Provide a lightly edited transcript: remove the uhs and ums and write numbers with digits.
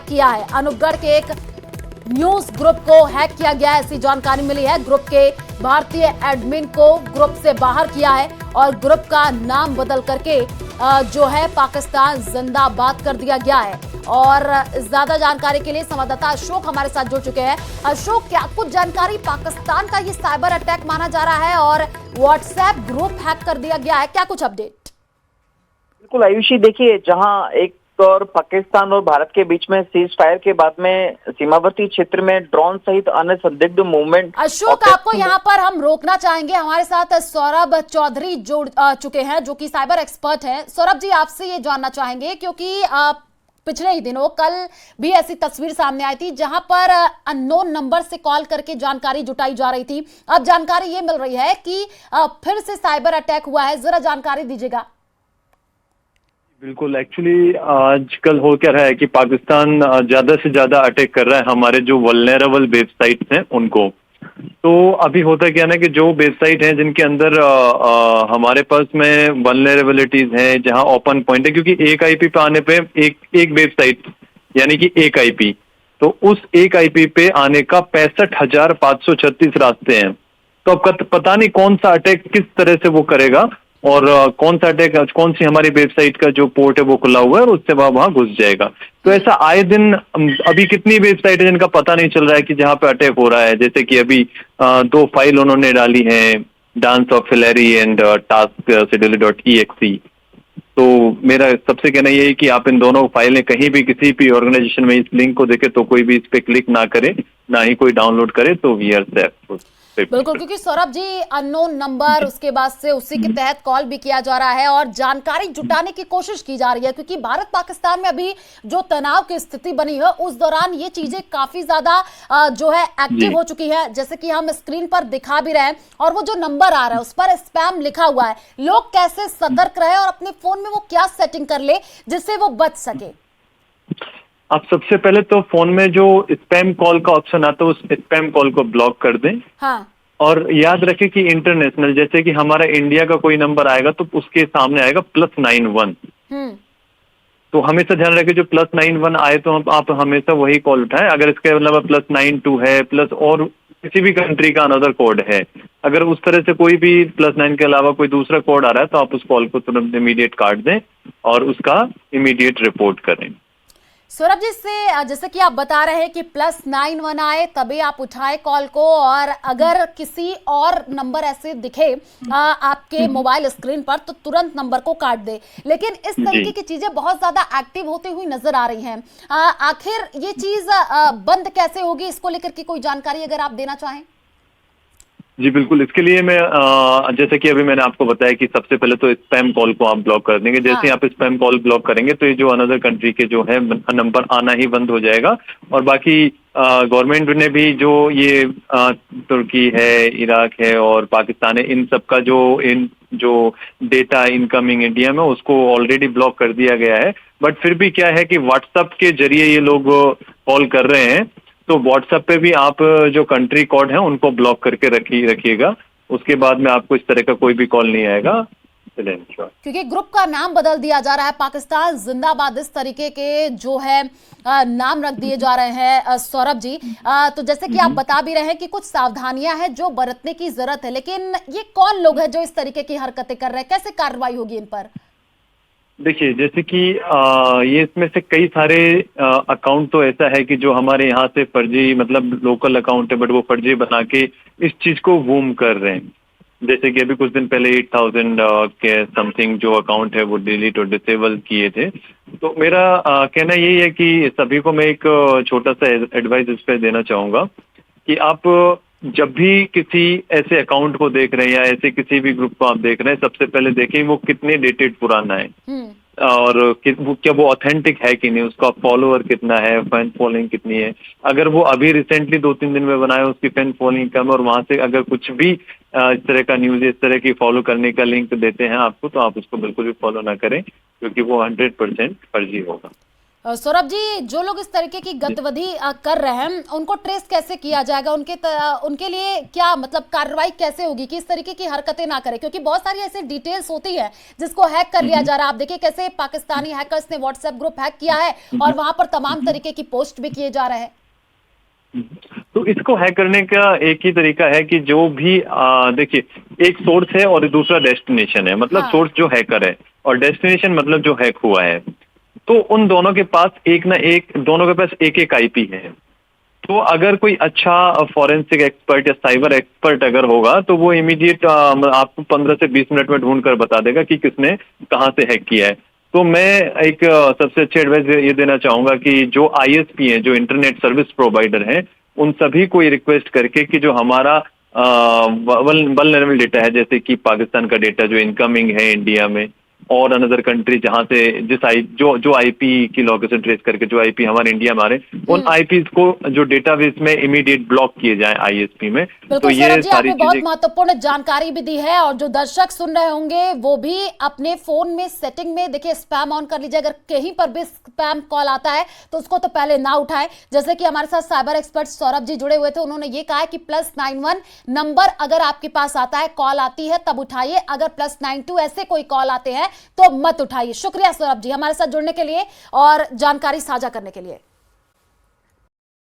किया है। अनूपगढ़ के एक न्यूज ग्रुप को हैक किया गया है, ऐसी जानकारी मिली है। ग्रुप के भारतीय एडमिन को ग्रुप से बाहर किया है और ग्रुप का नाम बदल करके जो है पाकिस्तान जिंदाबाद कर दिया गया है। और ज्यादा जानकारी के लिए संवाददाता अशोक हमारे साथ जुड़ चुके हैं। अशोक, क्या कुछ जानकारी, पाकिस्तान का ये साइबर अटैक माना जा रहा है और व्हाट्सएप ग्रुप हैक कर दिया गया है, क्या कुछ अपडेट? बिल्कुल आयुषी, देखिए, जहां एक और पाकिस्तान और भारत के बीच में सीज फायर के बाद में सीमावर्ती क्षेत्र में ड्रोन सहित अन्य संदिग्ध मूवमेंट। अशोक, आपको यहाँ पर हम रोकना चाहेंगे। हमारे साथ सौरभ चौधरी जुड़ चुके हैं जो कि साइबर एक्सपर्ट हैं। सौरभ जी, आपसे ये जानना चाहेंगे क्योंकि पिछले ही दिनों कल भी ऐसी तस्वीर सामने आई थी जहां पर अननोन नंबर से कॉल करके जानकारी जुटाई जा रही थी। अब जानकारी ये मिल रही है कि फिर से साइबर अटैक हुआ है, जरा जानकारी दीजिएगा। बिल्कुल, एक्चुअली आजकल हो क्या रहा है कि पाकिस्तान ज्यादा से ज्यादा अटैक कर रहा है हमारे जो वल्नरेबल वेबसाइट्स हैं उनको। तो अभी होता क्या ना कि जो वेबसाइट हैं जिनके अंदर हमारे पास में वल्नरेबिलिटीज हैं, जहां ओपन पॉइंट है, क्योंकि एक आईपी पे आने पे एक वेबसाइट यानी कि एक आईपी, तो उस एक आईपी पे आने का 65,536 रास्ते हैं। तो अब पता नहीं कौन सा अटैक किस तरह से वो करेगा और कौन सा अटैक, कौन सी हमारी वेबसाइट का जो पोर्ट है वो खुला हुआ है और उससे वहां घुस जाएगा। तो ऐसा आए दिन अभी कितनी वेबसाइट है जिनका पता नहीं चल रहा है कि जहां पे अटैक हो रहा है। जैसे कि अभी 2 फाइल उन्होंने डाली है, dance of Hillary and task scheduler. तो मेरा सबसे कहना ये है कि आप इन दोनों फाइलें कहीं भी किसी भी ऑर्गेनाइजेशन में इस लिंक को देखे तो कोई भी इस पे क्लिक ना करे, ना ही कोई डाउनलोड करे, तो वी आर सेफ। बिल्कुल, क्योंकि सौरभ जी अननोन नंबर, उसके बाद से उसी के तहत कॉल भी किया जा रहा है और जानकारी जुटाने की कोशिश की जा रही है, क्योंकि भारत पाकिस्तान में अभी जो तनाव की स्थिति बनी है उस दौरान ये चीजें काफी ज्यादा जो है एक्टिव हो चुकी है, जैसे कि हम स्क्रीन पर दिखा भी रहे हैं। और वो जो नंबर आ रहा है उस पर स्पैम लिखा हुआ है। लोग कैसे सतर्क रहे और अपने फोन में वो क्या सेटिंग कर ले जिससे वो बच सके? आप सबसे पहले तो फोन में जो स्पैम कॉल का ऑप्शन आता है उस स्पैम कॉल को ब्लॉक कर दें। हाँ। और याद रखें कि इंटरनेशनल, जैसे कि हमारा इंडिया का कोई नंबर आएगा तो उसके सामने आएगा +91। तो हमेशा ध्यान रखें जो +91 आए तो आप हमेशा वही कॉल उठाएं। अगर इसके अलावा +92 है, प्लस और किसी भी कंट्री का अनदर कोड है, अगर उस तरह से कोई भी +9 के अलावा कोई दूसरा कोड आ रहा है तो आप उस कॉल को तुरंत इमीडिएट काट दें और उसका इमीडिएट रिपोर्ट करें। सौरभ जी, से जैसे कि आप बता रहे हैं कि +91 आए तभी आप उठाए कॉल को, और अगर किसी और नंबर ऐसे दिखे आपके मोबाइल स्क्रीन पर तो तुरंत नंबर को काट दे। लेकिन इस तरीके की चीजें बहुत ज्यादा एक्टिव होती हुई नजर आ रही हैं। आखिर ये चीज बंद कैसे होगी, इसको लेकर के कोई जानकारी अगर आप देना चाहें? जी बिल्कुल, इसके लिए मैं जैसे कि अभी मैंने आपको बताया कि सबसे पहले तो स्पैम कॉल को आप ब्लॉक कर देंगे। जैसे ही आप स्पैम कॉल ब्लॉक करेंगे तो ये जो अनदर कंट्री के जो है नंबर आना ही बंद हो जाएगा। और बाकी गवर्नमेंट ने भी जो ये तुर्की है, इराक है और पाकिस्तान है, इन सब का जो डेटा इनकमिंग इंडिया में उसको ऑलरेडी ब्लॉक कर दिया गया है। बट फिर भी क्या है कि व्हाट्सएप के जरिए ये लोग कॉल कर रहे हैं, तो व्हाट्सएप पे भी आप जो कंट्री कोड है उनको ब्लॉक करके रखिएगा। उसके बाद में आपको इस तरह का कोई भी कॉल नहीं आएगा। क्योंकि ग्रुप का नाम बदल दिया जा रहा है, पाकिस्तान जिंदाबाद, इस तरीके के जो है नाम रख दिए जा रहे हैं सौरभ जी। तो जैसे कि आप बता भी रहे हैं कि कुछ सावधानियां हैं जो बरतने की जरूरत है, लेकिन ये कौन लोग हैं जो इस तरीके की हरकतें कर रहे हैं, कैसे कार्रवाई होगी इन पर? देखिए, जैसे कि ये इसमें से कई सारे अकाउंट तो ऐसा है कि जो हमारे यहाँ से फर्जी, मतलब लोकल अकाउंट है बट वो फर्जी बना के इस चीज को वूम कर रहे हैं। जैसे कि अभी कुछ दिन पहले 8,000 के समथिंग जो अकाउंट है वो डिलीट और डिसेबल किए थे। तो मेरा कहना यही है कि सभी को मैं एक छोटा सा एडवाइस इस पर देना चाहूंगा कि आप जब भी किसी ऐसे अकाउंट को देख रहे हैं या ऐसे किसी भी ग्रुप को आप देख रहे हैं, सबसे पहले देखें वो कितने डेटेड पुराना है और क्या वो ऑथेंटिक है कि नहीं, उसका फॉलोअर कितना है, फैन फॉलोइंग कितनी है। अगर वो अभी रिसेंटली 2-3 दिन में बनाया उसकी फैन फॉलोइंग कम है और वहां से अगर कुछ भी इस तरह का न्यूज, इस तरह की फॉलो करने का लिंक देते हैं आपको, तो आप उसको बिल्कुल भी फॉलो ना करें क्योंकि वो 100% फर्जी होगा। सौरभ जी, जो लोग इस तरीके की गतिविधि कर रहे हैं उनको ट्रेस कैसे किया जाएगा? उनके लिए क्या मतलब कार्रवाई कैसे होगी कि इस तरीके की हरकतें ना करें? क्योंकि बहुत सारी ऐसी डिटेल्स होती है जिसको हैक कर लिया जा रहा है। आप देखिए कैसे पाकिस्तानी हैकर्स ने व्हाट्सएप ग्रुप हैक किया है और वहां पर तमाम तरीके की पोस्ट भी किए जा रहे हैं। तो इसको हैक करने का एक ही तरीका है कि जो भी देखिए, एक सोर्स है और दूसरा डेस्टिनेशन है। मतलब हाँ। सोर्स जो हैकर है और डेस्टिनेशन मतलब जो हैक हुआ है, तो उन दोनों के पास दोनों के पास एक एक आईपी है। तो अगर कोई अच्छा फॉरेंसिक एक्सपर्ट या साइबर एक्सपर्ट अगर होगा तो वो इमीडिएट आपको 15 से 20 मिनट में ढूंढ कर बता देगा कि किसने कहाँ से हैक किया है। तो मैं एक सबसे अच्छी एडवाइस ये देना चाहूंगा कि जो आईएसपी हैं, जो इंटरनेट सर्विस प्रोवाइडर हैं, उन सभी को ये रिक्वेस्ट करके कि जो हमारा वल्नरेबल डेटा है, जैसे कि पाकिस्तान का डेटा जो इनकमिंग है इंडिया में और अनदर कंट्री जहां से जो आईपी की लोकेशन ट्रेस करके जो आईपी हमारे इंडिया में आ रहे हैं, उन आईपी को जो डेटाबेस में इमीडिएट ब्लॉक किए जाएं आईएसपी में। तो ये सौरभ जी, सारी आपने बहुत चीजें महत्वपूर्ण जानकारी भी दी है और जो दर्शक सुन रहे होंगे वो भी अपने फोन में सेटिंग में देखिए स्पैम ऑन कर लीजिए। अगर कहीं पर भी स्पैम कॉल आता है तो उसको तो पहले ना उठाए। जैसे कि हमारे साथ साइबर एक्सपर्ट सौरभ जी जुड़े हुए थे, उन्होंने ये कहा कि +91 नंबर अगर आपके पास आता है, कॉल आती है तब उठाइए। अगर +92 ऐसे कोई कॉल आते हैं तो मत उठाइए। शुक्रिया सौरभ जी हमारे साथ जुड़ने के लिए और जानकारी साझा करने के लिए।